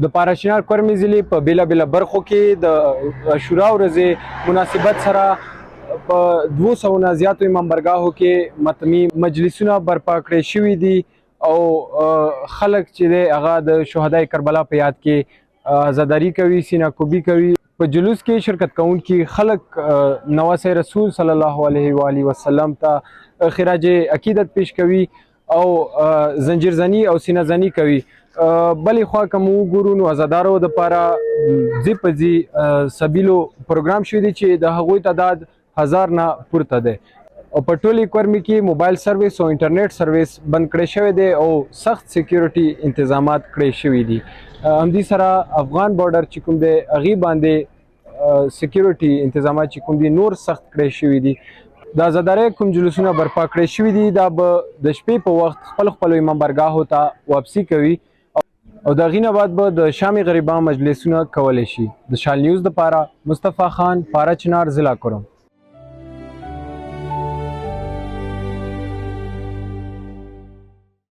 د پاراشینار کورمې ضلع په بیلابیله برخو کې د عاشورا ورځې مناسبت سره په 200 نه زیاتو امامبرګاهو کې متمي مجلسونه برپا کړي شوي دي او خلک چې دی هغه د شهدای کربلا په یاد کې عزاداري کوي، سینه کوبي کوي. په جلوس کې شرکت کوونکي خلک نواسه رسول صلی الله علیه و آله وسلم ته خراج عقیدت پیش کوي او زنجیرزنی او سینه زنی کوي. بلې خوا که موږ وګورو نو عزادارو دپاره ځي په ځي سبیلو پروګرام شوي دي چې د هغوی تعداد 1000 نه پورته دی او په ټولې کورمې کې موبایل سرویس او انټرنیټ سرویس بند کړی شوی دی او سخت سکیورټي انتظامات کړی شوي دي. همدې سره افغان بارډر چې کوم دی هغې باندې سکیورټي انتظامات چې کوم دي نور سخت کړی شوي دي. د عزادارۍ کوم جلوسونه برپا کړی شوي دي دا به د شپې په وخت خپلو امامبرګاهو ته واپسي کوي او د هغې نه بعد به د شام غریبان مجلسونه کولی شي. د شال نیوز دپاره مصطفی خان، پاره چنار، ضلع کرم.